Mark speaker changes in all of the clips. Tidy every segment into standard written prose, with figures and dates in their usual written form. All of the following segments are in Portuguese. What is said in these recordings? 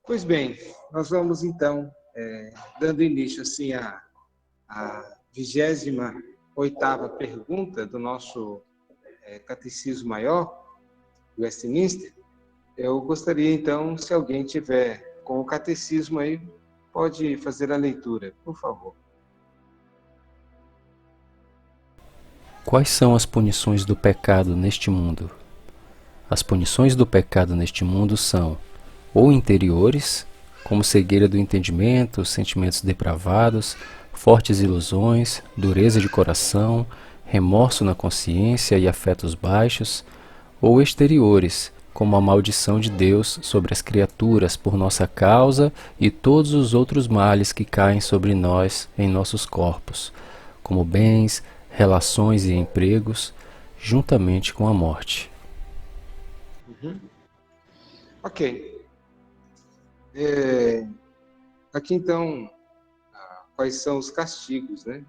Speaker 1: Pois bem, nós vamos então, dando início assim à 28ª pergunta do nosso Catecismo Maior, do Westminster. Eu gostaria então, se alguém tiver com o catecismo aí, pode fazer a leitura, por favor.
Speaker 2: Quais são as punições do pecado neste mundo? As punições do pecado neste mundo são ou interiores, como cegueira do entendimento, sentimentos depravados, fortes ilusões, dureza de coração, remorso na consciência e afetos baixos, ou exteriores, como a maldição de Deus sobre as criaturas por nossa causa e todos os outros males que caem sobre nós em nossos corpos, como bens, relações e empregos, juntamente com a morte.
Speaker 1: Ok. Aqui então, quais são os castigos, né,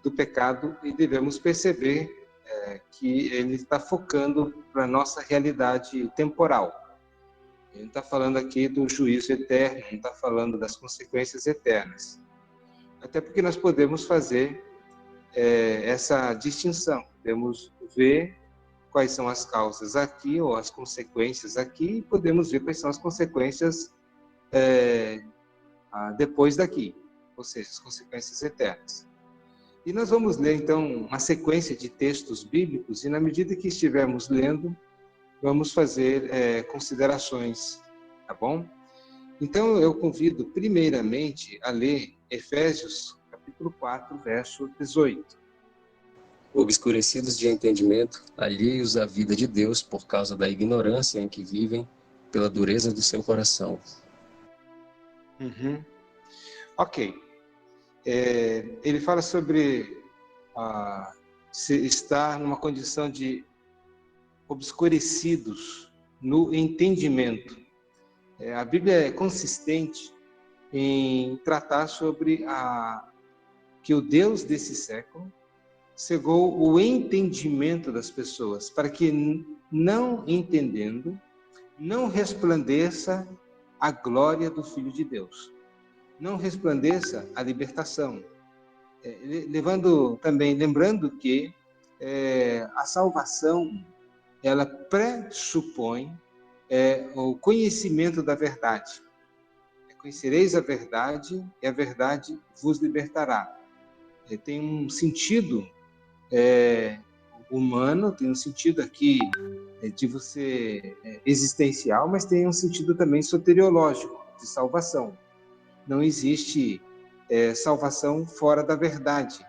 Speaker 1: do pecado, e devemos perceber que ele está focando para a nossa realidade temporal. Ele não está falando aqui do juízo eterno, não está falando das consequências eternas. Até porque nós podemos fazer essa distinção, podemos ver quais são as causas aqui, ou as consequências aqui, e podemos ver quais são as consequências depois daqui, ou seja, as consequências eternas. E nós vamos ler, então, uma sequência de textos bíblicos, e na medida que estivermos lendo, vamos fazer considerações, tá bom? Então, eu convido, primeiramente, a ler Efésios, capítulo 4, verso 18.
Speaker 3: Obscurecidos de entendimento, alheios à vida de Deus por causa da ignorância em que vivem, pela dureza do seu coração.
Speaker 1: Ok. Ele fala sobre se estar numa condição de obscurecidos no entendimento. A Bíblia é consistente em tratar sobre que o Deus desse século cegou o entendimento das pessoas, para que, não entendendo, não resplandeça a glória do Filho de Deus, não resplandeça a libertação. Lembrando que a salvação, ela pressupõe o conhecimento da verdade. Conhecereis a verdade e a verdade vos libertará. Tem um sentido humano, tem um sentido aqui de você existencial, mas tem um sentido também soteriológico, de salvação. Não existe salvação fora da verdade.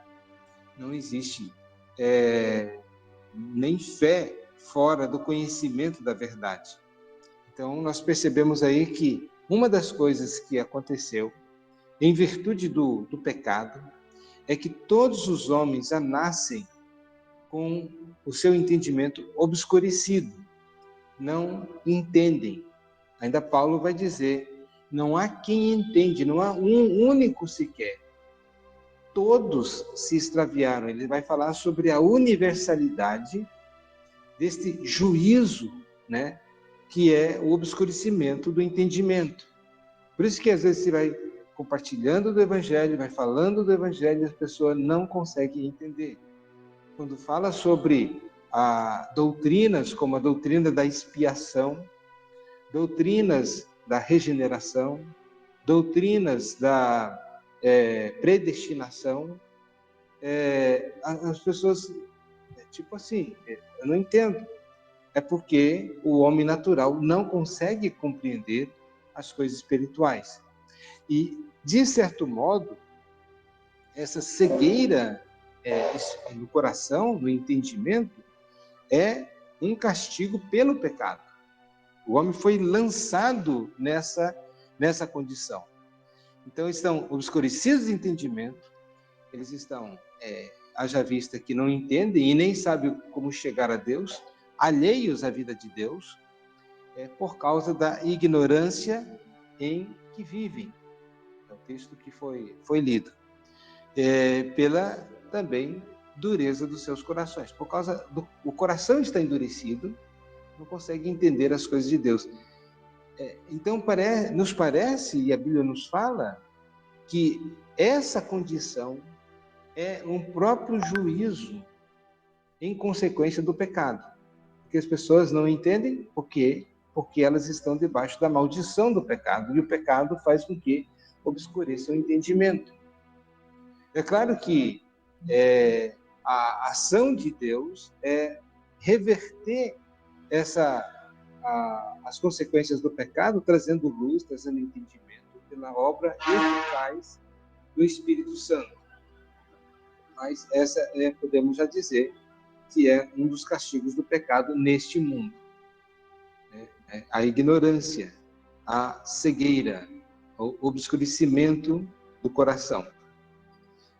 Speaker 1: Não existe nem fé fora do conhecimento da verdade. Então, nós percebemos aí que uma das coisas que aconteceu, em virtude do pecado, é que todos os homens já nascem com o seu entendimento obscurecido, não entendem. Ainda Paulo vai dizer, não há quem entende, não há um único sequer. Todos se extraviaram. Ele vai falar sobre a universalidade deste juízo, né, que é o obscurecimento do entendimento. Por isso que às vezes você vai compartilhando do Evangelho, vai falando do Evangelho e a pessoa não consegue entender. Quando fala sobre doutrinas como a doutrina da expiação, doutrinas da regeneração, doutrinas da predestinação, as pessoas, tipo assim, eu não entendo. É porque o homem natural não consegue compreender as coisas espirituais. E, de certo modo, essa cegueira no coração, no entendimento, é um castigo pelo pecado. O homem foi lançado nessa condição. Então, estão obscurecidos de entendimento, eles estão, haja vista que não entendem e nem sabem como chegar a Deus, alheios à vida de Deus, por causa da ignorância em que vivem. É o texto que foi lido. Pela também dureza dos seus corações. Por causa o coração está endurecido, não consegue entender as coisas de Deus. Então, nos parece, e a Bíblia nos fala, que essa condição é um próprio juízo em consequência do pecado. Porque as pessoas não entendem porque elas estão debaixo da maldição do pecado, e o pecado faz com que obscureça o entendimento. É claro que a ação de Deus é reverter as consequências do pecado, trazendo luz, trazendo entendimento pela obra eficaz do Espírito Santo. Mas essa podemos já dizer que é um dos castigos do pecado neste mundo. A ignorância, a cegueira, o obscurecimento do coração.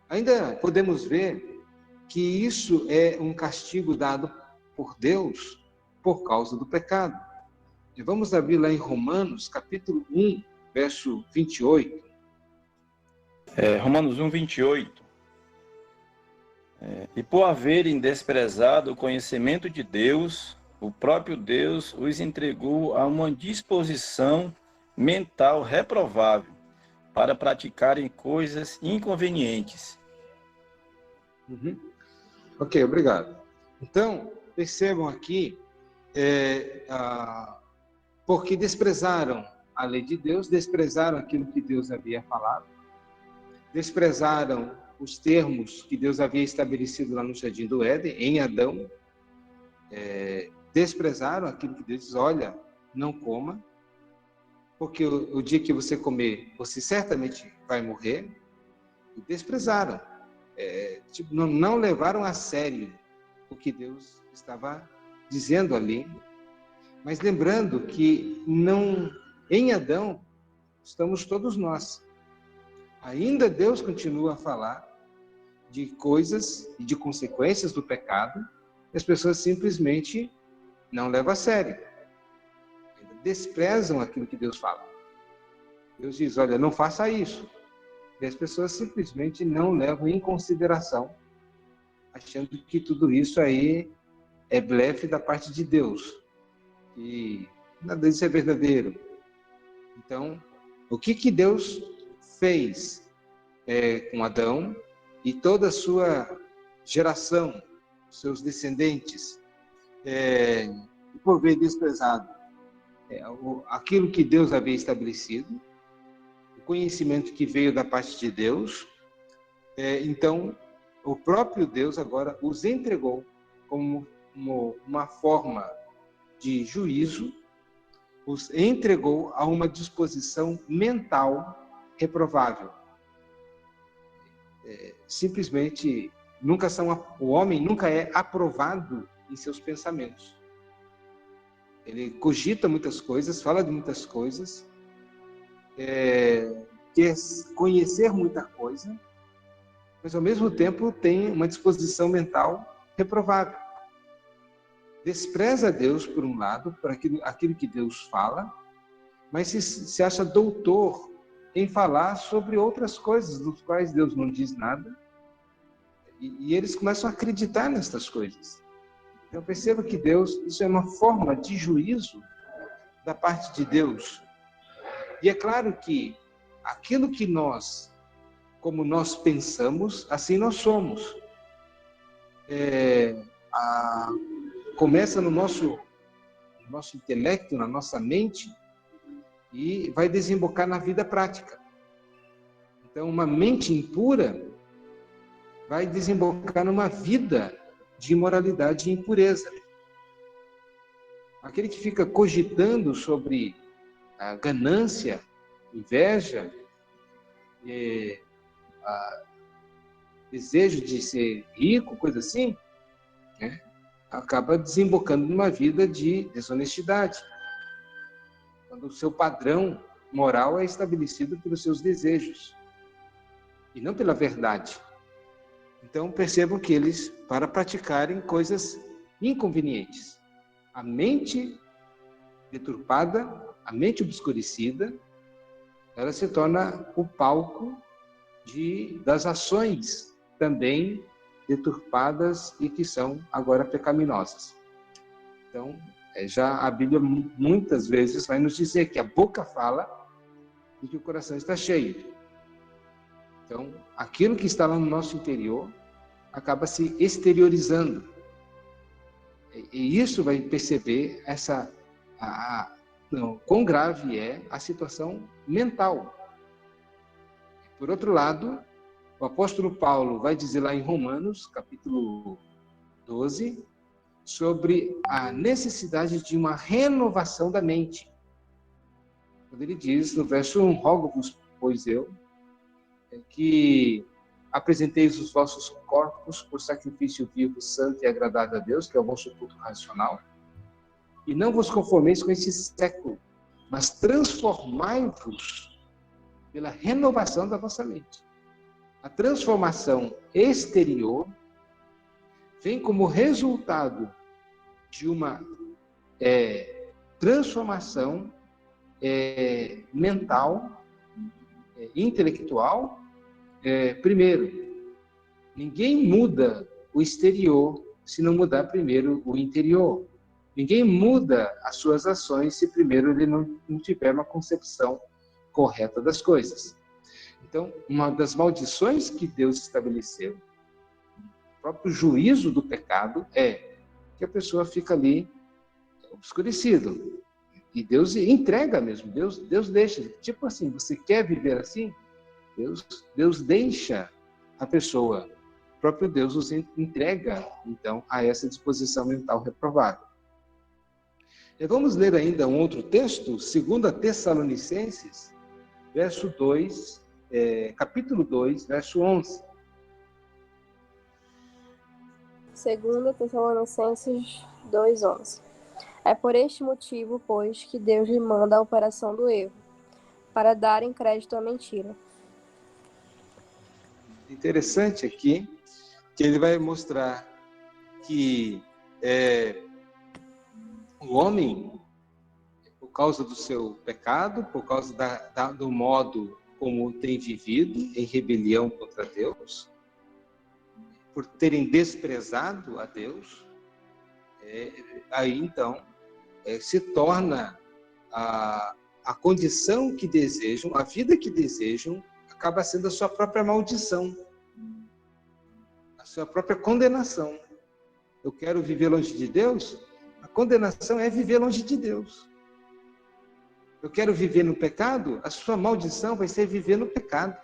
Speaker 1: Ainda podemos ver que isso é um castigo dado por Deus por causa do pecado. E vamos abrir lá em Romanos, capítulo 1, verso 28.
Speaker 4: Romanos 1, 28. E por haverem desprezado o conhecimento de Deus, o próprio Deus os entregou a uma disposição mental reprovável para praticarem coisas inconvenientes.
Speaker 1: Ok, obrigado. Então, percebam aqui, porque desprezaram a lei de Deus, desprezaram aquilo que Deus havia falado, desprezaram os termos que Deus havia estabelecido lá no Jardim do Éden, em Adão, desprezaram aquilo que Deus diz, olha, não coma, porque o dia que você comer, você certamente vai morrer, e desprezaram, não levaram a sério o que Deus estava dizendo ali, mas lembrando que em Adão estamos todos nós. Ainda Deus continua a falar de coisas e de consequências do pecado, e as pessoas simplesmente não levam a sério. Desprezam aquilo que Deus fala. Deus diz, olha, não faça isso. E as pessoas simplesmente não levam em consideração, achando que tudo isso aí é blefe da parte de Deus. E nada disso é verdadeiro. Então, o que Deus fez com Adão e toda a sua geração, seus descendentes, por ver desprezado aquilo que Deus havia estabelecido, o conhecimento que veio da parte de Deus, então o próprio Deus agora os entregou como uma forma de juízo, os entregou a uma disposição mental reprovável. Simplesmente, o homem nunca é aprovado em seus pensamentos. Ele cogita muitas coisas, fala de muitas coisas, quer conhecer muita coisa, mas ao mesmo tempo tem uma disposição mental reprovável. Despreza Deus, por um lado, por aquilo que Deus fala, mas se acha doutor em falar sobre outras coisas, dos quais Deus não diz nada, e eles começam a acreditar nestas coisas. Então perceba que isso é uma forma de juízo da parte de Deus. E é claro que aquilo que como nós pensamos, assim nós somos. Começa no nosso intelecto, na nossa mente, e vai desembocar na vida prática. Então, uma mente impura vai desembocar numa vida de imoralidade e impureza. Aquele que fica cogitando sobre a ganância, inveja, desejo de ser rico, coisa assim, acaba desembocando numa vida de desonestidade. Quando o seu padrão moral é estabelecido pelos seus desejos e não pela verdade. Então percebam que eles, para praticarem coisas inconvenientes, a mente deturpada, a mente obscurecida, ela se torna o palco das ações também deturpadas e que são agora pecaminosas. Então, Já a Bíblia muitas vezes vai nos dizer que a boca fala e que o coração está cheio. Então, aquilo que está lá no nosso interior acaba se exteriorizando. E isso vai perceber quão grave é a situação mental. Por outro lado, o apóstolo Paulo vai dizer lá em Romanos, capítulo 12, sobre a necessidade de uma renovação da mente. Quando ele diz, no verso 1, rogo-vos, pois eu, que apresenteis os vossos corpos por sacrifício vivo, santo e agradável a Deus, que é o vosso culto racional, e não vos conformeis com esse século, mas transformai-vos pela renovação da vossa mente. A transformação exterior vem como resultado de uma transformação mental, intelectual. Primeiro, ninguém muda o exterior se não mudar primeiro o interior. Ninguém muda as suas ações se primeiro ele não tiver uma concepção correta das coisas. Então, uma das maldições que Deus estabeleceu, o próprio juízo do pecado, é que a pessoa fica ali obscurecido. E Deus entrega mesmo, Deus deixa. Tipo assim, você quer viver assim? Deus deixa a pessoa. O próprio Deus os entrega, então, a essa disposição mental reprovável. E vamos ler ainda um outro texto, 2 Tessalonicenses, verso 2, capítulo 2, verso 11.
Speaker 5: 2 Tessalonicenses 2:11. É por este motivo, pois, que Deus lhe manda a operação do erro, para darem crédito à mentira.
Speaker 1: Interessante aqui que ele vai mostrar que o homem, por causa do seu pecado, por causa do modo como tem vivido em rebelião contra Deus, por terem desprezado a Deus, aí então se torna a condição que desejam, a vida que desejam, acaba sendo a sua própria maldição, a sua própria condenação. Eu quero viver longe de Deus, a condenação é viver longe de Deus. Eu quero viver no pecado, a sua maldição vai ser viver no pecado.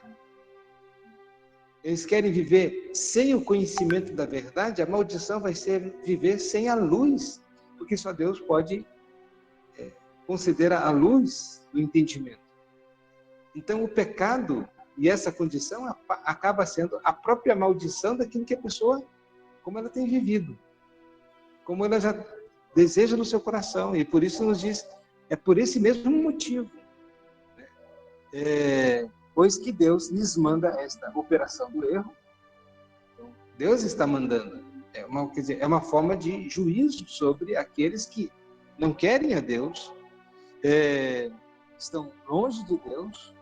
Speaker 1: Eles querem viver sem o conhecimento da verdade, a maldição vai ser viver sem a luz, porque só Deus pode conceder a luz do entendimento. Então, o pecado e essa condição acaba sendo a própria maldição daquilo que a pessoa, como ela tem vivido, como ela já deseja no seu coração. E por isso nos diz, é por esse mesmo motivo, pois que Deus lhes manda esta operação do erro. Então, Deus está mandando. É uma forma de juízo sobre aqueles que não querem a Deus, estão longe de Deus,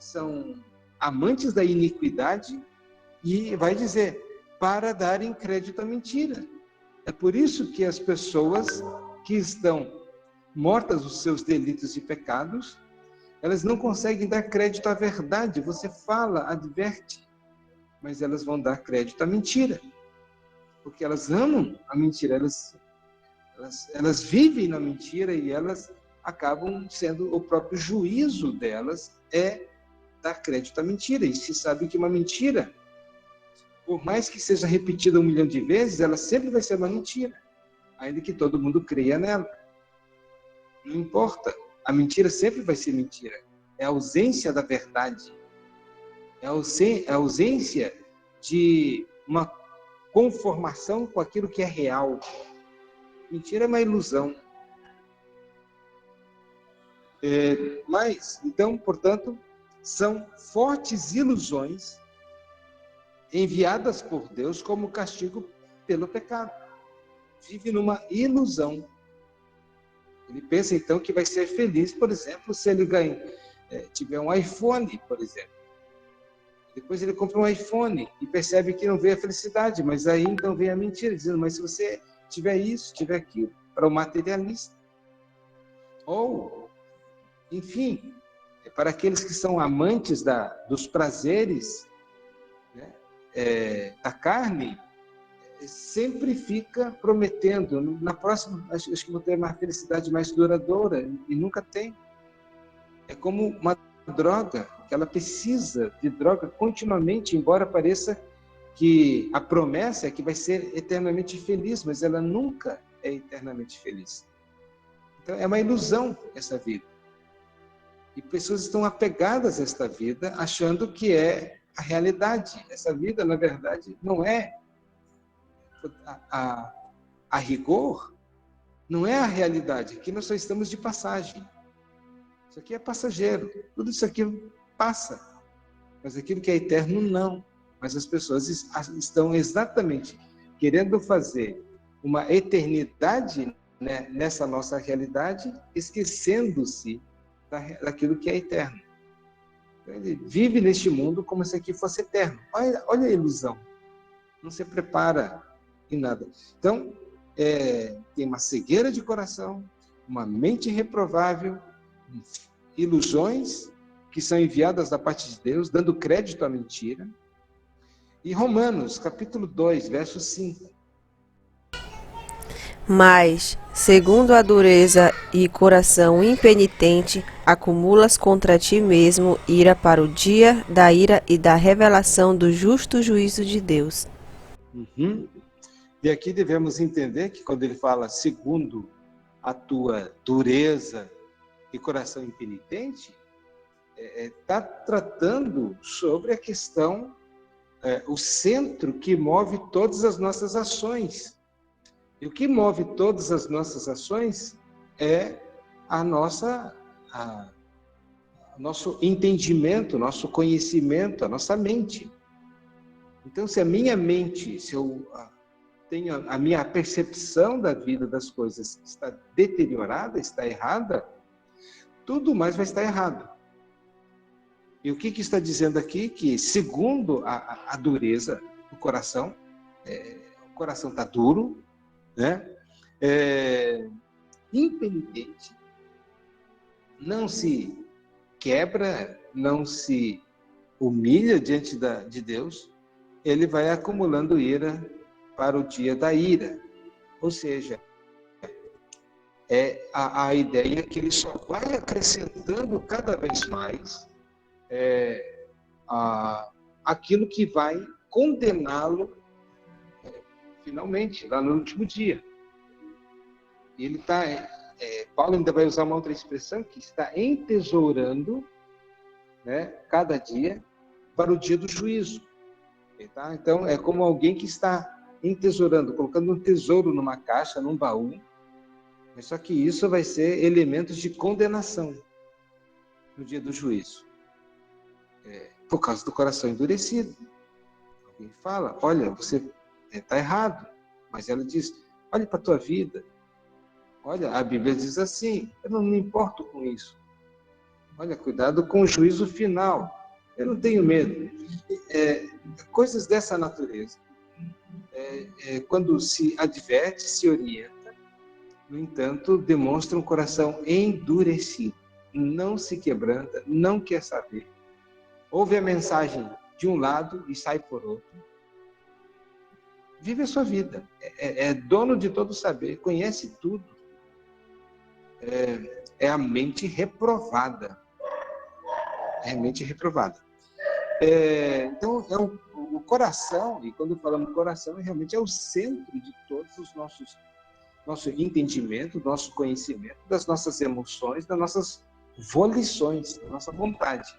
Speaker 1: são amantes da iniquidade, e vai dizer, para darem crédito à mentira. É por isso que as pessoas que estão mortas dos seus delitos e pecados, elas não conseguem dar crédito à verdade. Você fala, adverte, mas elas vão dar crédito à mentira, porque elas amam a mentira, elas vivem na mentira, e elas acabam sendo, o próprio juízo delas dar crédito à mentira. E se sabe que uma mentira, por mais que seja repetida 1 milhão de vezes, ela sempre vai ser uma mentira, ainda que todo mundo creia nela. Não importa, a mentira sempre vai ser mentira. É a ausência da verdade, é a ausência de uma conformação com aquilo que é real. Mentira é uma ilusão. Mas, então, portanto, são fortes ilusões enviadas por Deus como castigo pelo pecado. Vive numa ilusão. Ele pensa, então, que vai ser feliz, por exemplo, se ele tiver um iPhone, por exemplo. Depois ele compra um iPhone e percebe que não vê a felicidade, mas aí então vem a mentira, dizendo, mas se você tiver isso, tiver aquilo, para o materialista. Ou, enfim, para aqueles que são amantes dos prazeres, né, da carne, sempre fica prometendo, na próxima, acho que vou ter uma felicidade mais duradoura, e nunca tem. É como uma droga, que ela precisa de droga continuamente, embora pareça que a promessa é que vai ser eternamente feliz, mas ela nunca é eternamente feliz. Então, é uma ilusão essa vida. E pessoas estão apegadas a esta vida, achando que é a realidade. Essa vida, na verdade, não é. A rigor, não é a realidade. Aqui nós só estamos de passagem. Isso aqui é passageiro. Tudo isso aqui passa. Mas aquilo que é eterno, não. Mas as pessoas estão exatamente querendo fazer uma eternidade, né, nessa nossa realidade, esquecendo-se daquilo que é eterno. Ele vive neste mundo como se aqui fosse eterno. Olha a ilusão. Não se prepara em nada. Então, tem uma cegueira de coração, uma mente reprovável, ilusões que são enviadas da parte de Deus, dando crédito à mentira. E Romanos, capítulo 2, verso 5.
Speaker 6: Mas, segundo a dureza e coração impenitente, acumulas contra ti mesmo ira para o dia da ira e da revelação do justo juízo de Deus.
Speaker 1: E aqui devemos entender que quando ele fala segundo a tua dureza e coração impenitente, está tratando sobre a questão, o centro que move todas as nossas ações. E o que move todas as nossas ações é nosso entendimento, nosso conhecimento, a nossa mente. Então, se a minha mente, se eu tenho a minha percepção da vida, das coisas, está deteriorada, está errada, tudo mais vai estar errado. E o que está dizendo aqui? Que segundo a dureza do coração, o coração está duro, né? Impenitente, não se quebra, não se humilha diante de Deus, ele vai acumulando ira para o dia da ira. Ou seja, é a ideia que ele só vai acrescentando cada vez mais aquilo que vai condená-lo finalmente, lá no último dia. Ele está, Paulo ainda vai usar uma outra expressão, que está entesourando, né, cada dia para o dia do juízo. Tá? Então, é como alguém que está entesourando, colocando um tesouro numa caixa, num baú, mas só que isso vai ser elementos de condenação no dia do juízo. Por causa do coração endurecido. Alguém fala, olha, você está errado, mas ela diz, olha para a tua vida, olha, a Bíblia diz assim, eu não me importo com isso, olha, cuidado com o juízo final, eu não tenho medo. Coisas dessa natureza, quando se adverte, se orienta, no entanto, demonstra um coração endurecido, não se quebranta, não quer saber, ouve a mensagem de um lado e sai por outro. Vive a sua vida. É dono de todo saber, conhece tudo. É a mente reprovada. É a mente reprovada. Então, o coração, e quando falamos coração, realmente é o centro de todos os nosso entendimento, nosso conhecimento, das nossas emoções, das nossas volições, da nossa vontade.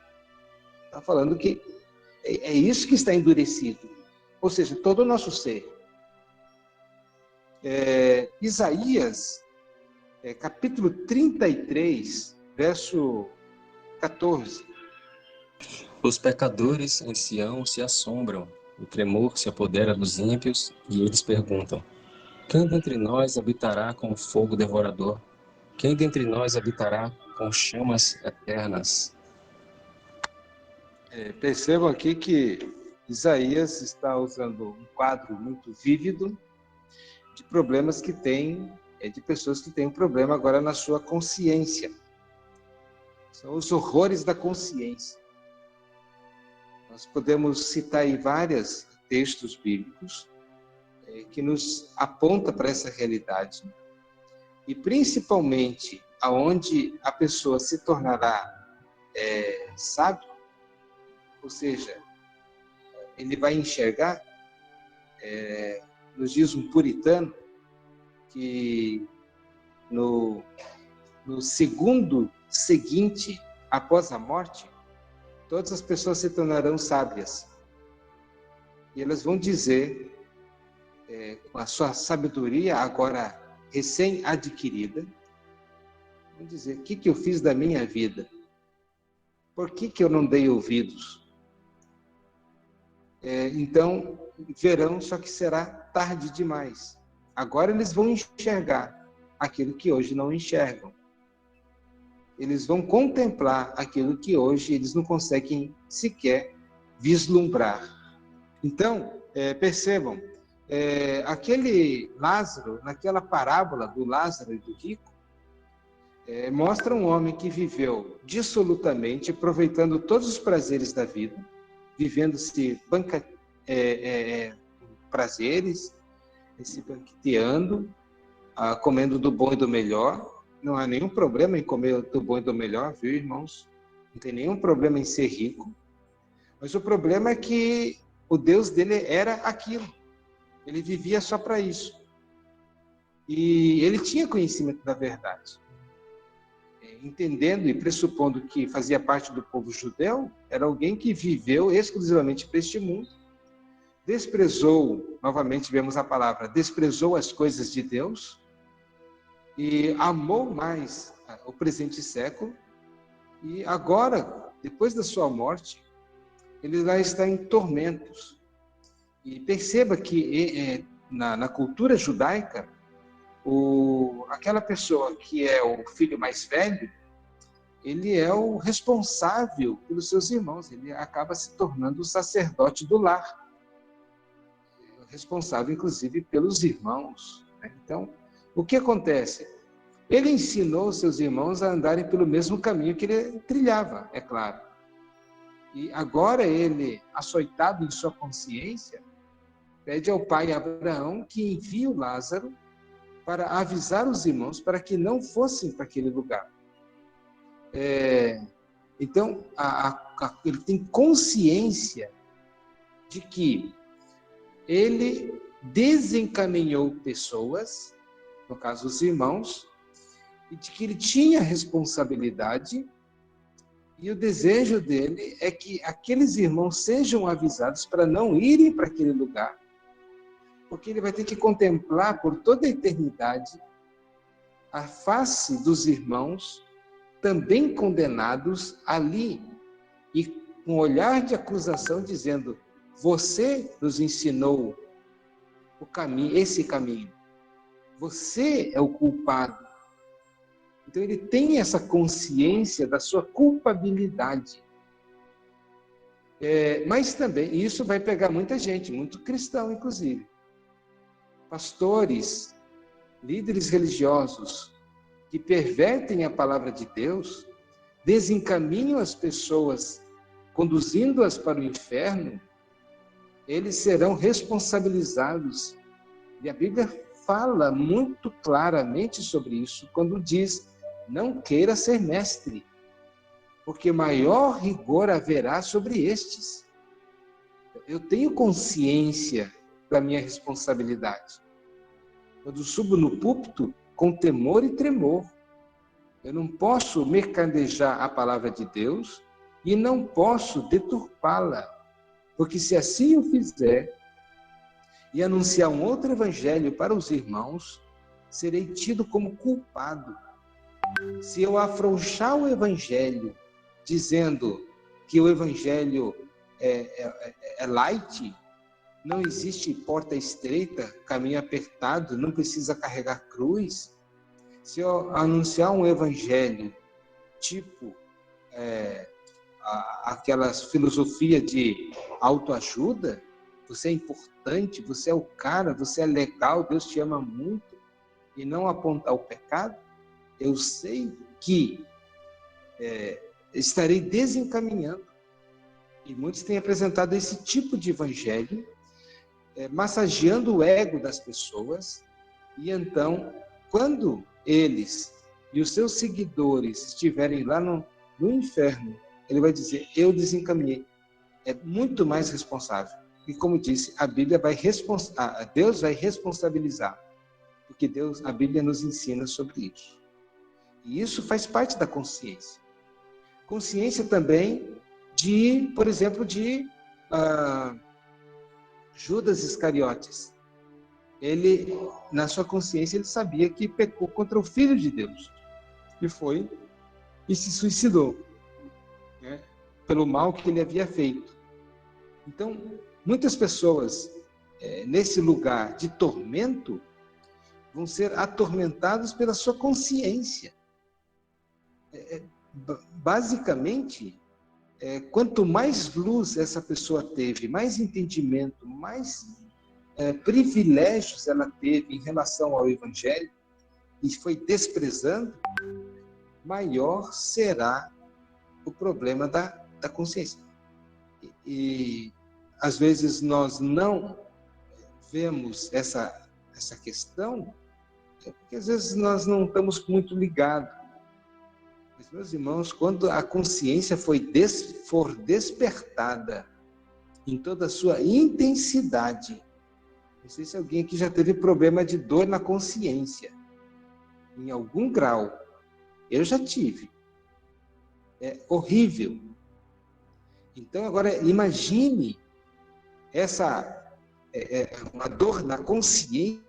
Speaker 1: Está falando que é isso que está endurecido. Ou seja, todo o nosso ser. Isaías, capítulo 33, verso 14.
Speaker 3: Os pecadores em Sião se assombram, o tremor se apodera dos ímpios, e eles perguntam, quem dentre nós habitará com o fogo devorador? Quem dentre nós habitará com chamas eternas?
Speaker 1: Percebam aqui que Isaías está usando um quadro muito vívido de problemas que tem de pessoas que têm um problema agora na sua consciência. São os horrores da consciência. Nós podemos citar aí vários textos bíblicos que nos apontam para essa realidade. E principalmente aonde a pessoa se tornará sábio, ou seja, ele vai enxergar, nos diz um puritano, que no segundo seguinte, após a morte, todas as pessoas se tornarão sábias. E elas vão dizer, com a sua sabedoria agora recém-adquirida, vão dizer: o que eu fiz da minha vida? Por que eu não dei ouvidos? Então, verão, só que será tarde demais. Agora eles vão enxergar aquilo que hoje não enxergam. Eles vão contemplar aquilo que hoje eles não conseguem sequer vislumbrar. Então, percebam, aquele Lázaro, naquela parábola do Lázaro e do rico, mostra um homem que viveu dissolutamente, aproveitando todos os prazeres da vida, vivendo-se prazeres, se banqueteando, comendo do bom e do melhor. Não há nenhum problema em comer do bom e do melhor, viu, irmãos? Não tem nenhum problema em ser rico. Mas o problema é que o Deus dele era aquilo. Ele vivia só para isso. E ele tinha conhecimento da verdade. Entendendo e pressupondo que fazia parte do povo judeu, era alguém que viveu exclusivamente para este mundo. Desprezou, novamente vemos a palavra, desprezou as coisas de Deus e amou mais o presente século. E agora, depois da sua morte, ele lá está em tormentos. E perceba que na cultura judaica, aquela pessoa que é o filho mais velho, ele é o responsável pelos seus irmãos, ele acaba se tornando o sacerdote do lar, responsável inclusive pelos irmãos, né? Então, o que acontece? Ele ensinou seus irmãos a andarem pelo mesmo caminho que ele trilhava, é claro. E agora ele, açoitado em sua consciência, pede ao pai Abraão que envie o Lázaro para avisar os irmãos para que não fossem para aquele lugar. Então, ele tem consciência de que ele desencaminhou pessoas, no caso os irmãos, e de que ele tinha responsabilidade, e o desejo dele é que aqueles irmãos sejam avisados para não irem para aquele lugar, porque ele vai ter que contemplar por toda a eternidade a face dos irmãos também condenados ali, e com um olhar de acusação dizendo: você nos ensinou o caminho, esse caminho, você é o culpado. Então ele tem essa consciência da sua culpabilidade. Mas também, isso vai pegar muita gente, muito cristão inclusive. Pastores, líderes religiosos que pervertem a palavra de Deus, desencaminham as pessoas, conduzindo-as para o inferno, eles serão responsabilizados. E a Bíblia fala muito claramente sobre isso, quando diz: não queira ser mestre, porque maior rigor haverá sobre estes. Eu tenho consciência da minha responsabilidade. Quando subo no púlpito, com temor e tremor. Eu não posso mercadejar a palavra de Deus e não posso deturpá-la, porque se assim eu fizer e anunciar um outro evangelho para os irmãos, serei tido como culpado. Se eu afrouxar o evangelho, dizendo que o evangelho é light, não existe porta estreita, caminho apertado, não precisa carregar cruz. Se eu anunciar um evangelho tipo aquelas filosofia de autoajuda, você é importante, você é o cara, você é legal, Deus te ama muito, e não apontar o pecado, eu sei que estarei desencaminhando. E muitos têm apresentado esse tipo de evangelho, massageando o ego das pessoas, e então, quando eles e os seus seguidores estiverem lá no inferno, ele vai dizer, eu desencaminhei. É muito mais responsável. E como disse, a Bíblia Deus vai responsabilizar, porque a Bíblia nos ensina sobre isso. E isso faz parte da consciência. Consciência também por exemplo, de Judas Iscariotes. Ele, na sua consciência, ele sabia que pecou contra o Filho de Deus. E foi e se suicidou, né, pelo mal que ele havia feito. Então, muitas pessoas, nesse lugar de tormento, vão ser atormentadas pela sua consciência. Basicamente, quanto mais luz essa pessoa teve, mais entendimento, mais privilégios ela teve em relação ao Evangelho, e foi desprezando, maior será o problema da consciência. E às vezes nós não vemos essa questão, porque às vezes nós não estamos muito ligados. Mas, meus irmãos, quando a consciência for despertada em toda a sua intensidade, não sei se alguém aqui já teve problema de dor na consciência, em algum grau. Eu já tive. É horrível. Então, agora, imagine uma dor na consciência,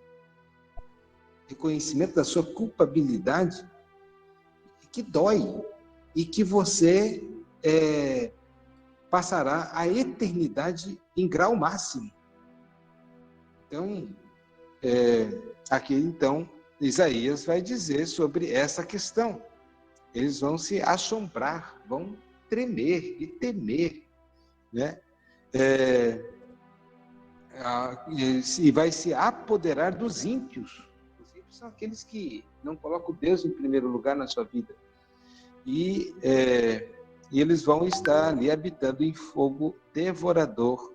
Speaker 1: reconhecimento da sua culpabilidade, que dói, e que você passará a eternidade em grau máximo. Então, aqui, então, Isaías vai dizer sobre essa questão. Eles vão se assombrar, vão tremer e temer, né? E vai se apoderar dos ímpios. Os ímpios são aqueles que não colocam Deus em primeiro lugar na sua vida. E eles vão estar ali habitando em fogo devorador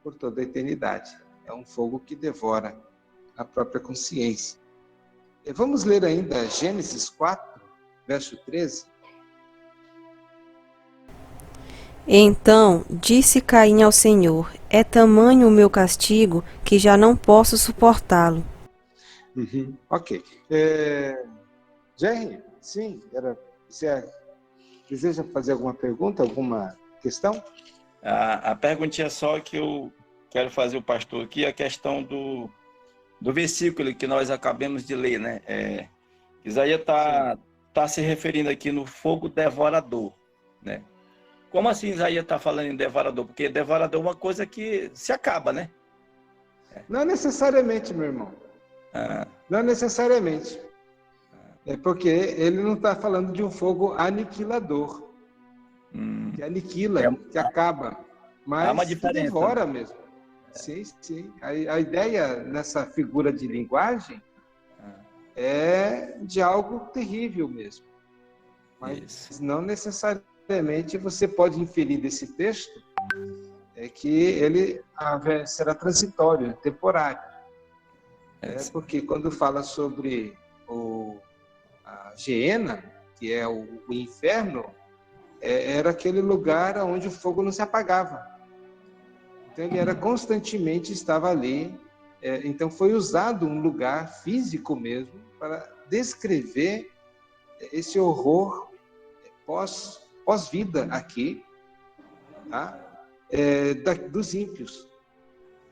Speaker 1: por toda a eternidade. É um fogo que devora a própria consciência. Vamos ler ainda Gênesis 4, verso 13.
Speaker 6: Então disse Caim ao Senhor, é tamanho o meu castigo que já não posso suportá-lo.
Speaker 1: Ok. Jerry, sim, você deseja fazer alguma pergunta, alguma questão?
Speaker 4: A perguntinha só que eu quero fazer o pastor aqui, a questão do versículo que nós acabamos de ler, né? Isaías está se referindo aqui no fogo devorador, né? Como assim Isaías está falando em devorador? Porque devorador é uma coisa que se acaba, né?
Speaker 1: Não necessariamente, meu irmão. Não necessariamente. É porque ele não está falando de um fogo aniquilador, que aniquila, que acaba, mas que devora mesmo. Sim, sim. A ideia nessa figura de linguagem é de algo terrível mesmo. Mas não necessariamente você pode inferir desse texto que ele será transitório, temporário. Porque quando fala sobre a Geena, que é o inferno, era aquele lugar onde o fogo não se apagava. Então ele era constantemente, estava ali. Então foi usado um lugar físico mesmo para descrever esse horror pós-vida aqui, tá? Dos ímpios.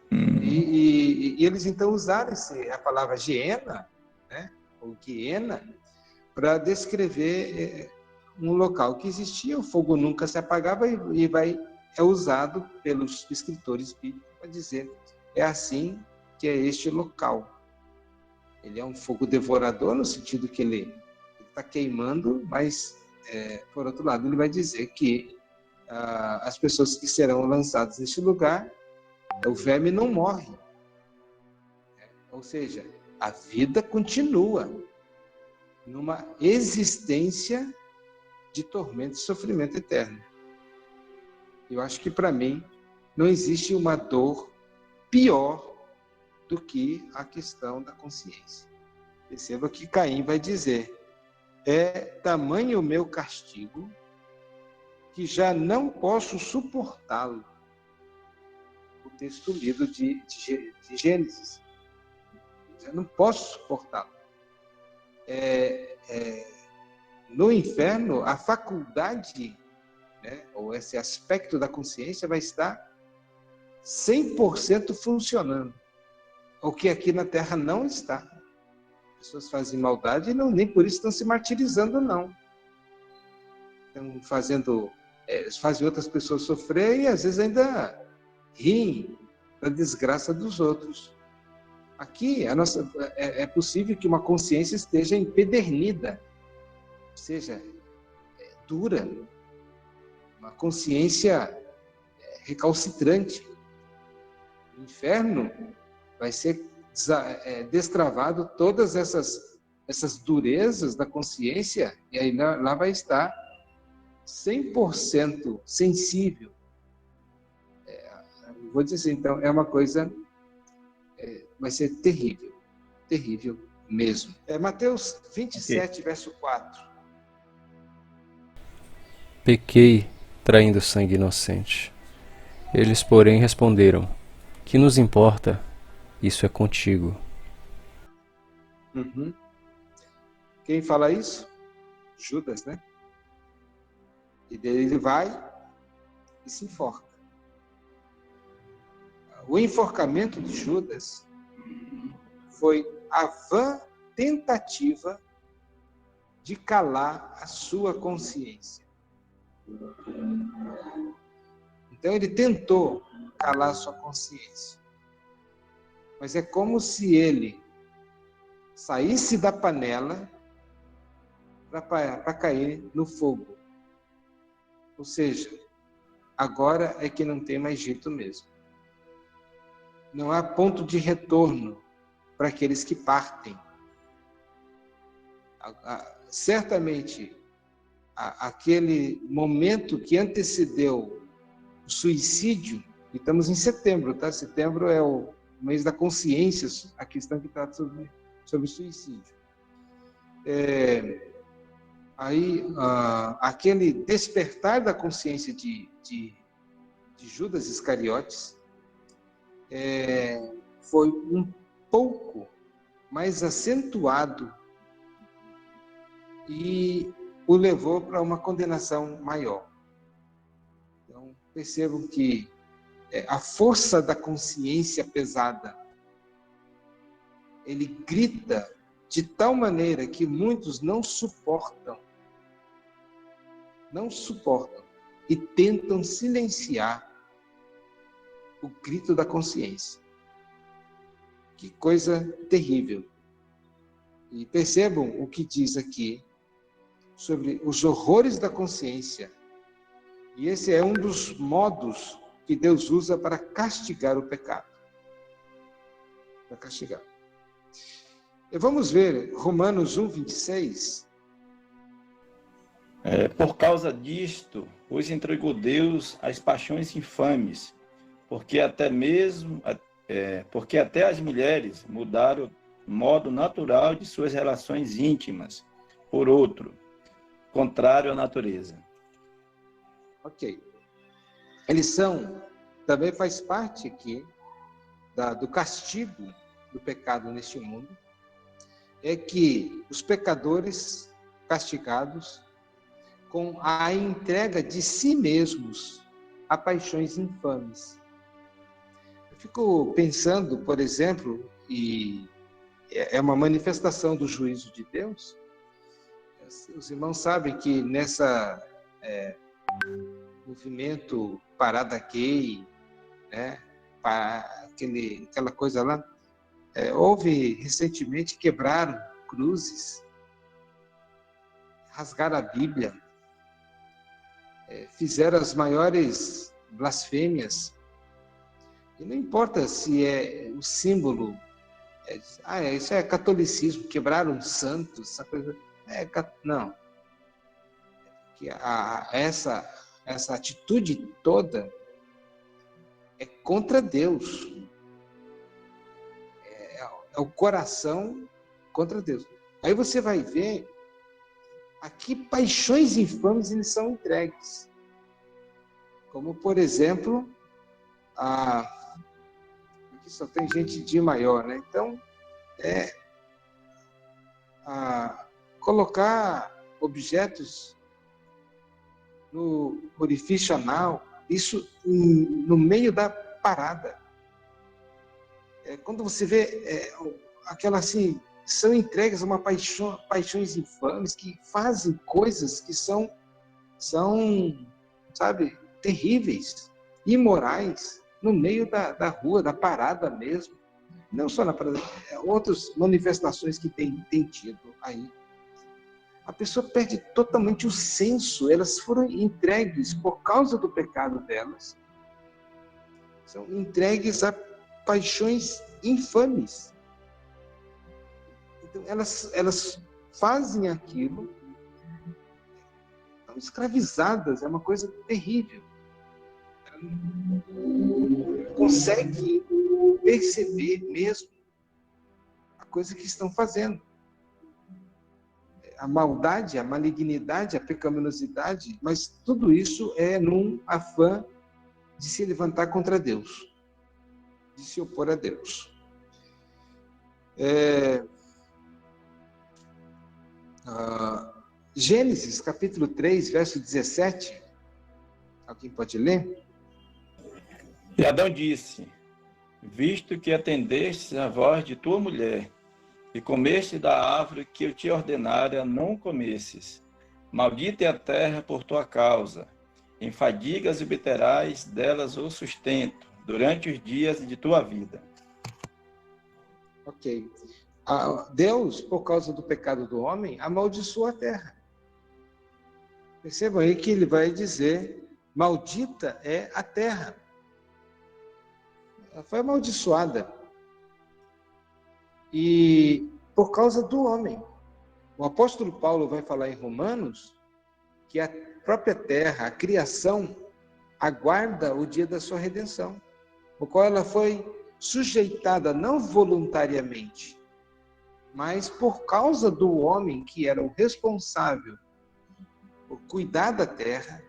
Speaker 1: E eles então usaram a palavra Geena, né? Ou Guiena, para descrever um local que existia, o fogo nunca se apagava e é usado pelos escritores bíblicos para dizer é assim que é este local. Ele é um fogo devorador no sentido que ele está queimando, mas por outro lado ele vai dizer que as pessoas que serão lançadas neste lugar, o verme não morre. Ou seja, A vida continua numa existência de tormento e sofrimento eterno. Eu acho que, para mim, não existe uma dor pior do que a questão da consciência. Perceba que Caim vai dizer: é tamanho o meu castigo que já não posso suportá-lo. O texto lido de Gênesis. Já não posso suportá-lo. No inferno, a faculdade, né, ou esse aspecto da consciência vai estar 100% funcionando. O que aqui na Terra não está. As pessoas fazem maldade e nem por isso estão se martirizando, não. Estão fazem outras pessoas sofrer e às vezes ainda riem da desgraça dos outros. Aqui é possível que uma consciência esteja empedernida, ou seja, dura, uma consciência recalcitrante. O inferno vai ser destravado todas essas durezas da consciência, e aí lá vai estar 100% sensível. Vou dizer assim, então, é uma coisa, vai ser terrível, terrível mesmo. Mateus 27, verso 4.
Speaker 2: Pequei, traindo sangue inocente. Eles, porém, responderam: que nos importa? Isso é contigo.
Speaker 1: Uhum. Quem fala isso? Judas, né? E daí ele vai e se enforca. O enforcamento de Judas foi a vã tentativa de calar a sua consciência. Então ele tentou calar a sua consciência. Mas é como se ele saísse da panela para cair no fogo. Ou seja, agora é que não tem mais jeito mesmo. Não há ponto de retorno para aqueles que partem. Certamente, aquele momento que antecedeu o suicídio, e estamos em setembro, tá? Setembro é o mês da consciência, a questão que trata sobre suicídio. Aquele despertar da consciência de Judas Iscariotes foi um pouco mais acentuado e o levou para uma condenação maior. Então, percebam que a força da consciência pesada, ele grita de tal maneira que muitos não suportam e tentam silenciar o grito da consciência. Que coisa terrível. E percebam o que diz aqui sobre os horrores da consciência. E esse é um dos modos que Deus usa para castigar o pecado. Para castigar. E vamos ver Romanos 1, 26.
Speaker 4: Por causa disto, os entregou Deus às paixões infames, porque até as mulheres mudaram o modo natural de suas relações íntimas por outro, contrário à natureza.
Speaker 1: Ok. A lição também faz parte aqui do castigo do pecado neste mundo, é que os pecadores castigados com a entrega de si mesmos a paixões infames. Eu fico pensando, por exemplo, e é uma manifestação do juízo de Deus. Os irmãos sabem que nessa movimento parada gay, né, aquela coisa lá, houve recentemente, quebraram cruzes, rasgaram a Bíblia, fizeram as maiores blasfêmias. E não importa se o símbolo Isso é catolicismo, quebraram santos, essa coisa. Não. Que essa atitude toda é contra Deus. É o coração contra Deus. Aí você vai ver a que paixões infames eles são entregues. Como, por exemplo, aqui só tem gente de maior, né? Então, colocar objetos no orifício anal, isso no meio da parada. Quando você vê aquela assim, são entregues a uma paixões infames que fazem coisas que são, sabe, terríveis, imorais, no meio da rua, da parada mesmo. Não só na parada, outras manifestações que tem tido aí. A pessoa perde totalmente o senso, elas foram entregues por causa do pecado delas, são entregues a paixões infames. Então, elas fazem aquilo, estão escravizadas, é uma coisa terrível. Não consegue perceber mesmo a coisa que estão fazendo. A maldade, a malignidade, a pecaminosidade, mas tudo isso é num afã de se levantar contra Deus, de se opor a Deus. Gênesis, capítulo 3, verso 17. Alguém pode ler?
Speaker 4: E Adão disse: visto que atendestes à voz de tua mulher, e comeste da árvore que eu te ordenara não comesses, maldita é a terra por tua causa, em fadigas obterás delas o sustento, durante os dias de tua vida.
Speaker 1: Ok. Deus, por causa do pecado do homem, amaldiçoou a terra. Percebam aí que ele vai dizer, maldita é a terra. Ela foi amaldiçoada. E por causa do homem. O apóstolo Paulo vai falar em Romanos que a própria terra, a criação, aguarda o dia da sua redenção, o qual ela foi sujeitada não voluntariamente, mas por causa do homem que era o responsável por cuidar da terra,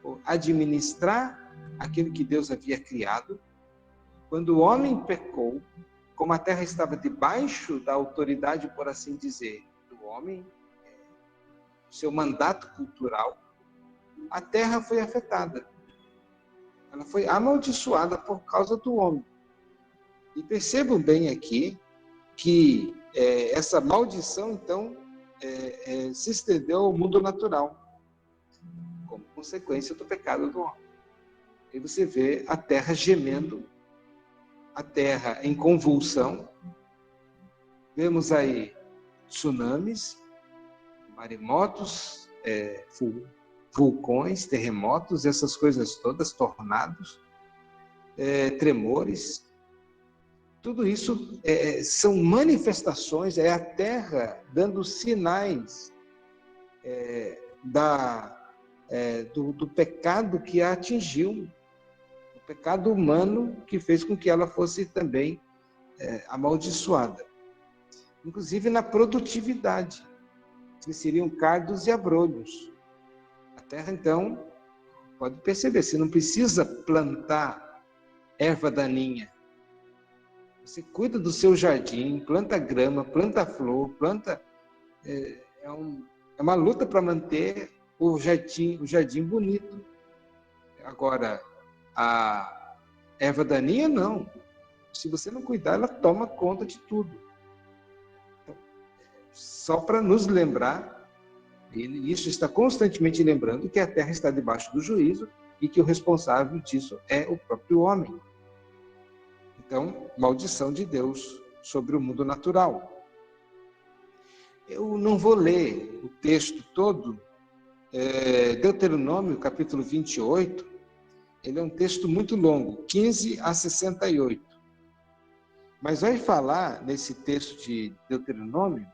Speaker 1: por administrar aquilo que Deus havia criado. Quando o homem pecou, como a terra estava debaixo da autoridade, por assim dizer, do homem, seu mandato cultural, a terra foi afetada. Ela foi amaldiçoada por causa do homem. E percebam bem aqui que essa maldição, então, se estendeu ao mundo natural, como consequência do pecado do homem. E você vê a terra gemendo, a terra em convulsão. Vemos aí tsunamis, maremotos, vulcões, terremotos, essas coisas todas, tornados, tremores. Tudo isso são manifestações, é a terra dando sinais do pecado que a atingiu, o pecado humano que fez com que ela fosse também amaldiçoada. Inclusive na produtividade, que seriam cardos e abrolhos. A terra, então, pode perceber, você não precisa plantar erva daninha. Você cuida do seu jardim, planta grama, planta flor, planta... É uma luta para manter o jardim bonito. Agora, a erva daninha, não. Se você não cuidar, ela toma conta de tudo. Então, só para nos lembrar, isso está constantemente lembrando que a terra está debaixo do juízo e que o responsável disso é o próprio homem. Então, maldição de Deus sobre o mundo natural. Eu não vou ler o texto todo. Deuteronômio, capítulo 28, ele é um texto muito longo, 15 a 68. Mas vai falar nesse texto de Deuteronômio,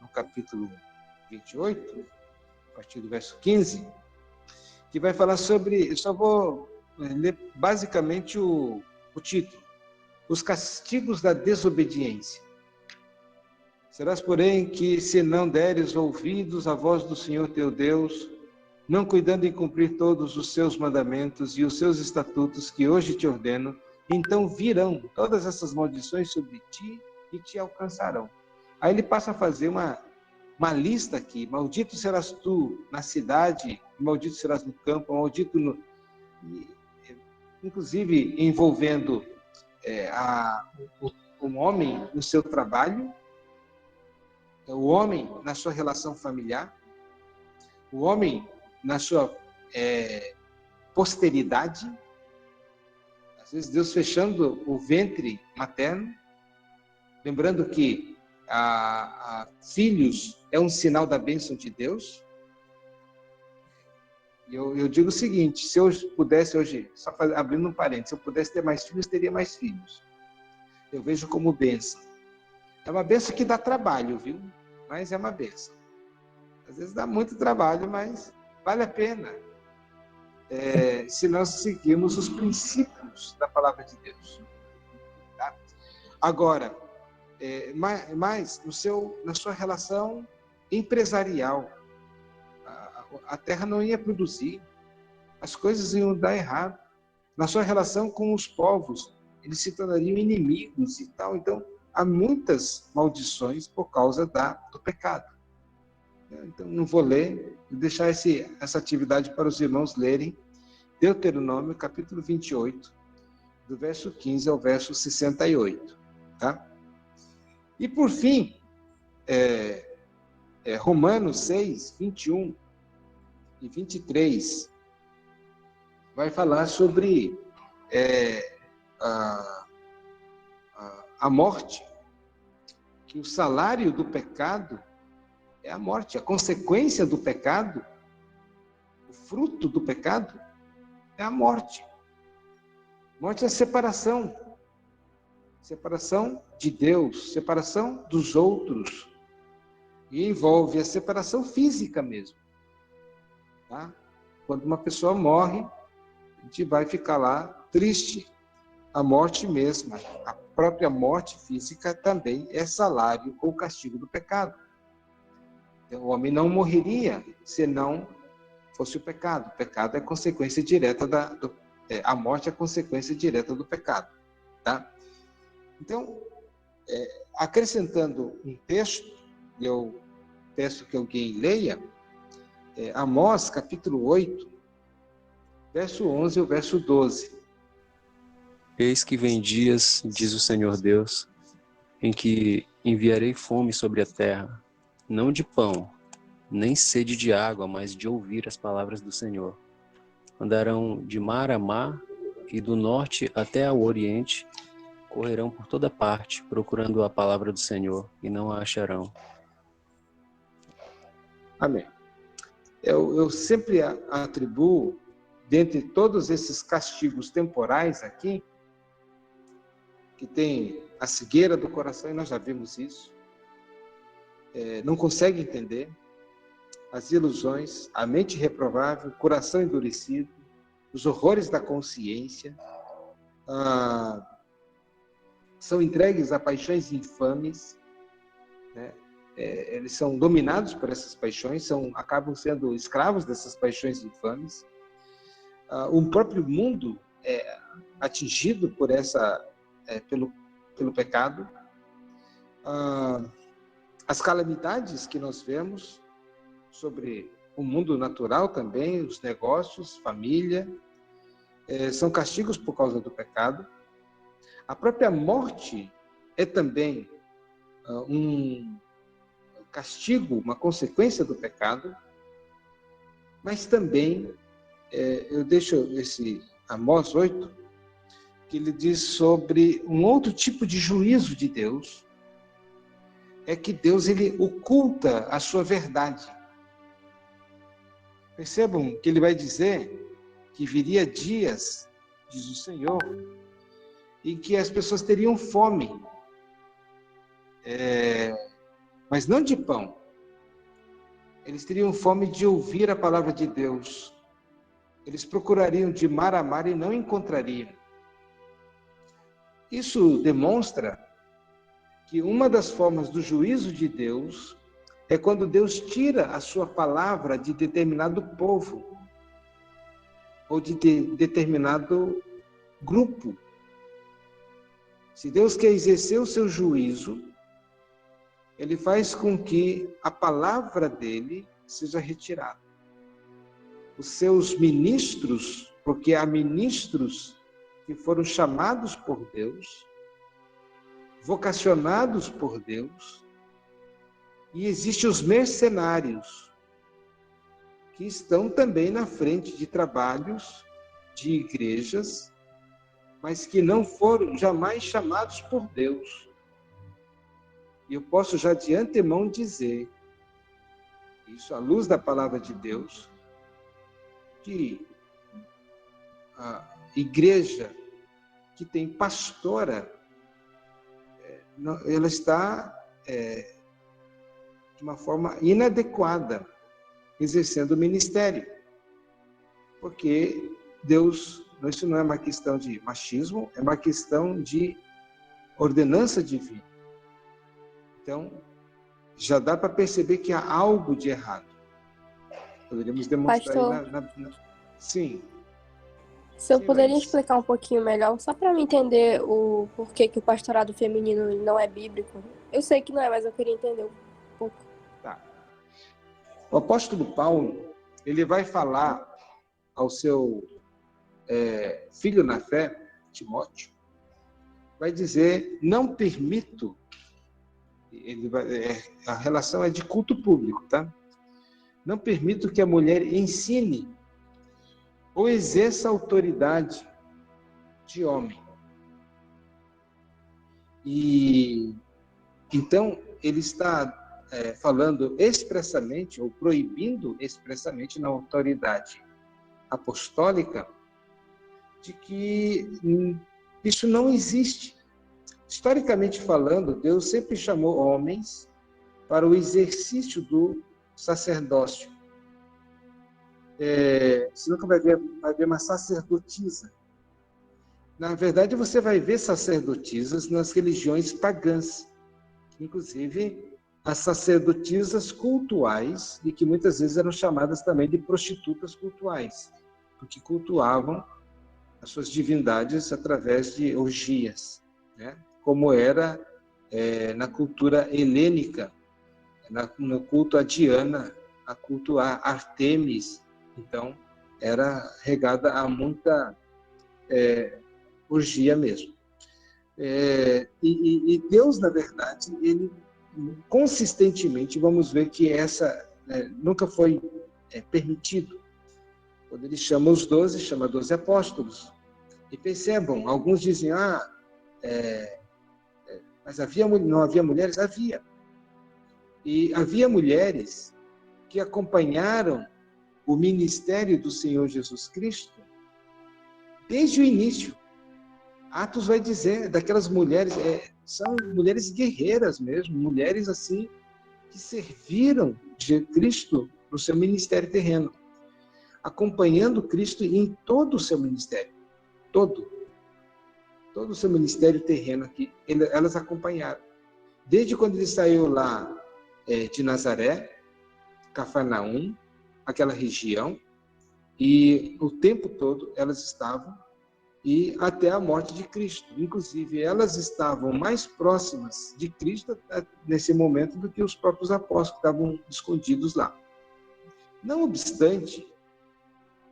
Speaker 1: no capítulo 28, a partir do verso 15, que vai falar sobre, eu só vou ler basicamente o título, os castigos da desobediência. Serás, porém, que se não deres ouvidos à voz do Senhor teu Deus, não cuidando em cumprir todos os seus mandamentos e os seus estatutos que hoje te ordeno, então virão todas essas maldições sobre ti e te alcançarão. Aí ele passa a fazer uma lista aqui. Maldito serás tu na cidade, maldito serás no campo, maldito inclusive envolvendo o homem no seu trabalho, o homem na sua relação familiar, o homem na sua posteridade. Às vezes Deus fechando o ventre materno, lembrando que filhos é um sinal da bênção de Deus. Eu digo o seguinte, se eu pudesse hoje, só abrindo um parênteses, se eu pudesse ter mais filhos, teria mais filhos. Eu vejo como bênção. É uma bênção que dá trabalho, viu? Mas é uma bênção. Às vezes dá muito trabalho, mas vale a pena. Se nós seguirmos os princípios da palavra de Deus. Tá? Agora, mas na sua relação empresarial, a terra não ia produzir, as coisas iam dar errado. Na sua relação com os povos, eles se tornariam inimigos e tal. Então, há muitas maldições por causa do pecado. Então, não vou ler, vou deixar essa atividade para os irmãos lerem. Deuteronômio, capítulo 28, do verso 15 ao verso 68. Tá? E, por fim, Romanos 6, 21 e 23, vai falar sobre a morte, que o salário do pecado é a morte, a consequência do pecado, o fruto do pecado é a morte. Morte é separação de Deus, separação dos outros, e envolve a separação física mesmo. Tá? Quando uma pessoa morre, a gente vai ficar lá triste. A morte mesma, a própria morte física também é salário ou castigo do pecado. Então, o homem não morreria se não fosse o pecado. O pecado é consequência direta a morte é consequência direta do pecado. Tá? Então, acrescentando um texto, eu peço que alguém leia, Amós, capítulo 8, verso 11 ao verso 12.
Speaker 3: Eis que vem dias, diz o Senhor Deus, em que enviarei fome sobre a terra, não de pão, nem sede de água, mas de ouvir as palavras do Senhor. Andarão de mar a mar e do norte até ao oriente, correrão por toda parte, procurando a palavra do Senhor, e não a acharão.
Speaker 1: Amém. Eu sempre atribuo, dentre todos esses castigos temporais aqui, que tem a cegueira do coração, e nós já vimos isso, não consegue entender, as ilusões, a mente reprovável, o coração endurecido, os horrores da consciência, são entregues a paixões infames, né? Eles são dominados por essas paixões, acabam sendo escravos dessas paixões infames. O próprio mundo é atingido por pelo pecado. As calamidades que nós vemos sobre o mundo natural também, os negócios, família, são castigos por causa do pecado. A própria morte é também um castigo, uma consequência do pecado, mas também, eu deixo esse Amós 8, que ele diz sobre um outro tipo de juízo de Deus, é que Deus ele oculta a sua verdade. Percebam que ele vai dizer que viria dias, diz o Senhor, e que as pessoas teriam fome, mas não de pão. Eles teriam fome de ouvir a palavra de Deus. Eles procurariam de mar a mar e não encontrariam. Isso demonstra que uma das formas do juízo de Deus é quando Deus tira a sua palavra de determinado povo ou de determinado grupo. Se Deus quer exercer o seu juízo, ele faz com que a palavra dele seja retirada. Os seus ministros, porque há ministros que foram chamados por Deus, vocacionados por Deus, e existem os mercenários, que estão também na frente de trabalhos, de igrejas, mas que não foram jamais chamados por Deus. E eu posso já de antemão dizer, isso à luz da palavra de Deus, que a igreja que tem pastora, ela está de uma forma inadequada exercendo o ministério. Porque Deus, isso não é uma questão de machismo, é uma questão de ordenança divina. Então, já dá para perceber que há algo de errado. Poderíamos demonstrar
Speaker 5: Pastor,
Speaker 1: Sim.
Speaker 5: se eu
Speaker 1: Sim,
Speaker 5: poderia
Speaker 1: Laís.
Speaker 5: explicar um pouquinho melhor, só para me entender o porquê que o pastorado feminino não é bíblico. Eu sei que não é, mas eu queria entender um pouco.
Speaker 1: Tá. O apóstolo Paulo, ele vai falar ao seu filho na fé, Timóteo, vai dizer, não permito, a relação é de culto público, tá? Não permito que a mulher ensine ou exerça autoridade de homem. E então ele está falando expressamente, ou proibindo expressamente na autoridade apostólica, de que isso não existe. Historicamente falando, Deus sempre chamou homens para o exercício do sacerdócio. Você nunca vai ver uma sacerdotisa. Na verdade, você vai ver sacerdotisas nas religiões pagãs. Inclusive, as sacerdotisas cultuais, e que muitas vezes eram chamadas também de prostitutas cultuais, porque cultuavam as suas divindades através de orgias, né? Como era na cultura helênica, no culto a Diana, a culto a Artemis. Então, era regada a muita orgia mesmo. E Deus, na verdade, ele consistentemente, vamos ver que essa nunca foi permitido. Quando ele chama os 12, chama 12 apóstolos. E percebam, alguns dizem, mas não havia mulheres? Havia. E havia mulheres que acompanharam o ministério do Senhor Jesus Cristo desde o início. Atos vai dizer daquelas mulheres, são mulheres guerreiras mesmo, mulheres assim que serviram de Cristo no seu ministério terreno, acompanhando Cristo em todo o seu ministério, todo o seu ministério terreno aqui, elas acompanharam. Desde quando ele saiu lá de Nazaré, Cafarnaum, aquela região, e o tempo todo elas estavam, e até a morte de Cristo. Inclusive, elas estavam mais próximas de Cristo nesse momento do que os próprios apóstolos que estavam escondidos lá. Não obstante,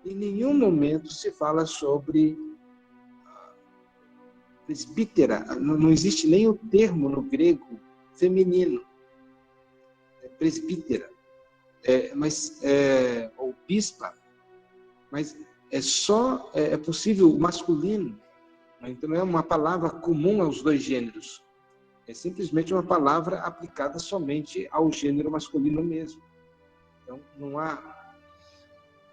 Speaker 1: em nenhum momento se fala sobre presbítera, não existe nem o termo no grego feminino, presbítera, ou bispa, mas é possível o masculino, então não é uma palavra comum aos dois gêneros, é simplesmente uma palavra aplicada somente ao gênero masculino mesmo. Então não há.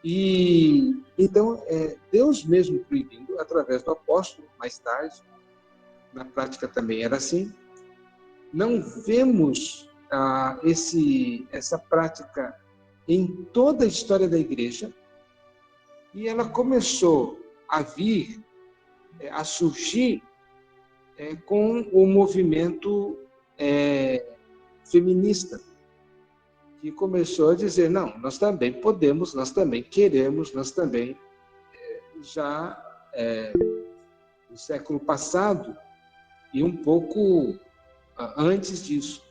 Speaker 1: E então Deus mesmo proibindo através do apóstolo mais tarde, na prática também era assim. Não vemos essa prática em toda a história da igreja, e ela começou a vir, a surgir com o movimento feminista, que começou a dizer, não, nós também podemos, nós também queremos, nós também, já no século passado, e um pouco antes disso.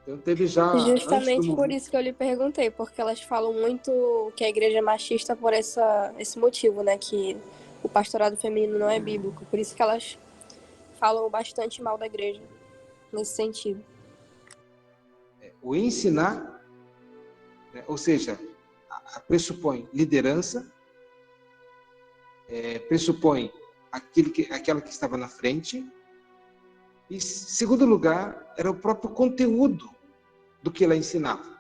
Speaker 1: Então, teve já...
Speaker 5: Justamente por isso que eu lhe perguntei, porque elas falam muito que a igreja é machista por esse motivo, né? Que o pastorado feminino não é bíblico. Por isso que elas falam bastante mal da igreja, nesse sentido.
Speaker 1: O ensinar, ou seja, pressupõe liderança, pressupõe aquela que estava na frente, e, em segundo lugar, era o próprio conteúdo do que ela ensinava.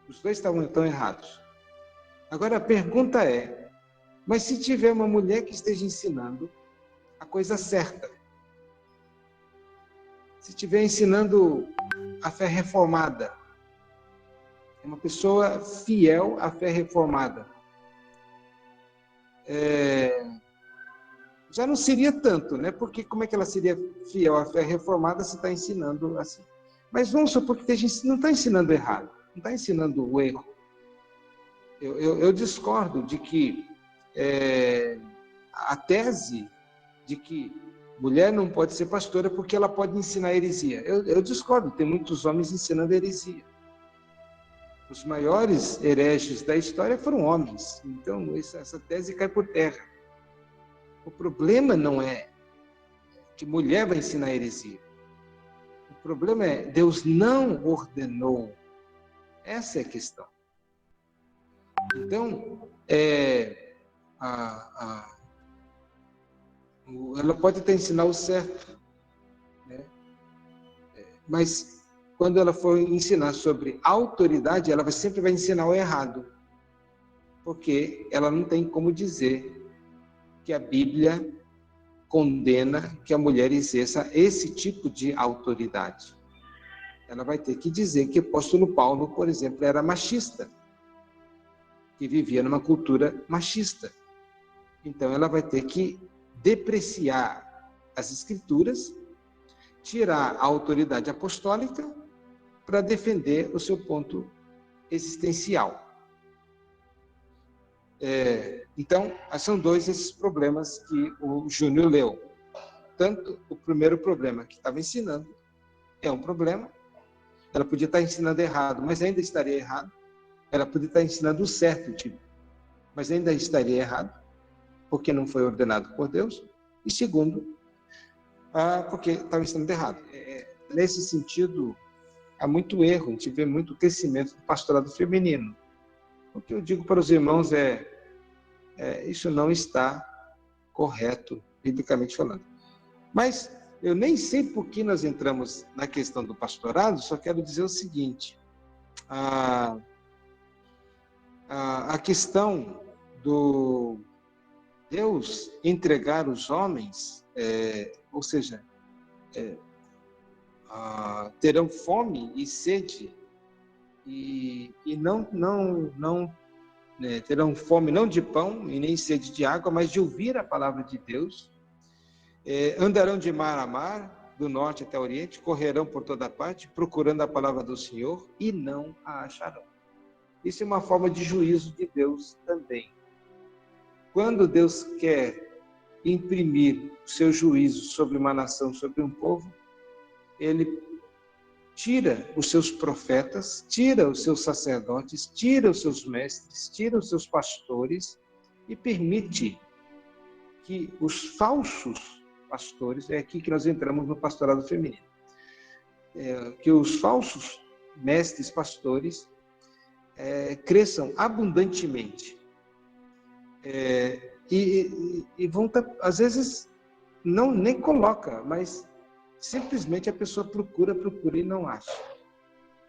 Speaker 1: Os dois estavam então errados. Agora a pergunta é, mas se tiver uma mulher que esteja ensinando a coisa certa, se estiver ensinando a fé reformada, é uma pessoa fiel à fé reformada, já não seria tanto, né? Porque como é que ela seria fiel à fé reformada se está ensinando assim? Mas vamos supor que a gente não está ensinando errado, não está ensinando o erro. Eu discordo de que a tese de que mulher não pode ser pastora porque ela pode ensinar heresia. Eu discordo, tem muitos homens ensinando heresia. Os maiores hereges da história foram homens, então essa tese cai por terra. O problema não é que mulher vai ensinar heresia. O problema é Deus não ordenou. Essa é a questão. Então, ela pode até ensinar o certo, né? Mas quando ela for ensinar sobre autoridade, ela sempre vai ensinar o errado, porque ela não tem como dizer que a Bíblia condena que a mulher exerça esse tipo de autoridade. Ela vai ter que dizer que o apóstolo Paulo, por exemplo, era machista, que vivia numa cultura machista. Então, ela vai ter que depreciar as escrituras, tirar a autoridade apostólica para defender o seu ponto existencial. Então, são dois esses problemas que o Júnior leu. Tanto o primeiro problema que estava ensinando é um problema, ela podia estar ensinando errado, mas ainda estaria errado. Ela podia estar ensinando o certo tipo, mas ainda estaria errado, porque não foi ordenado por Deus. E segundo, porque estava ensinando errado. Nesse sentido, há muito erro, a gente vê muito crescimento do pastorado feminino. O que eu digo para os irmãos isso não está correto, biblicamente falando. Mas eu nem sei por que nós entramos na questão do pastorado, só quero dizer o seguinte, a questão do Deus entregar os homens, ou seja, terão fome e sede, e não terão fome não de pão e nem sede de água, mas de ouvir a palavra de Deus. Andarão de mar a mar, do norte até o oriente, correrão por toda parte, procurando a palavra do Senhor, e não a acharão. Isso é uma forma de juízo de Deus também. Quando Deus quer imprimir o seu juízo sobre uma nação, sobre um povo, ele tira os seus profetas, tira os seus sacerdotes, tira os seus mestres, tira os seus pastores e permite que os falsos pastores, é aqui que nós entramos no pastorado feminino, que os falsos mestres pastores cresçam abundantemente. E vão, às vezes, nem coloca, mas simplesmente a pessoa procura e não acha.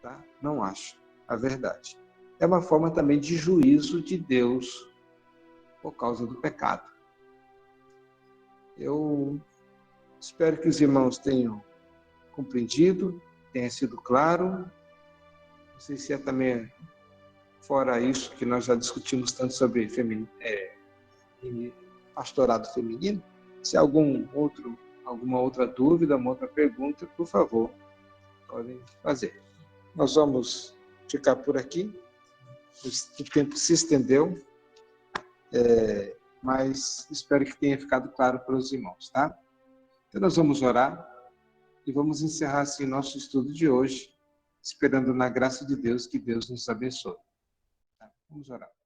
Speaker 1: Tá? Não acha a verdade. É uma forma também de juízo de Deus por causa do pecado. Eu Espero que os irmãos tenham compreendido, tenha sido claro. Não sei se é também, fora isso que nós já discutimos tanto sobre pastorado feminino, se há alguma outra dúvida, uma outra pergunta, por favor, podem fazer. Nós vamos ficar por aqui. O tempo se estendeu, mas espero que tenha ficado claro para os irmãos, tá? Então nós vamos orar e vamos encerrar assim nosso estudo de hoje, esperando na graça de Deus que Deus nos abençoe. Tá? Vamos orar.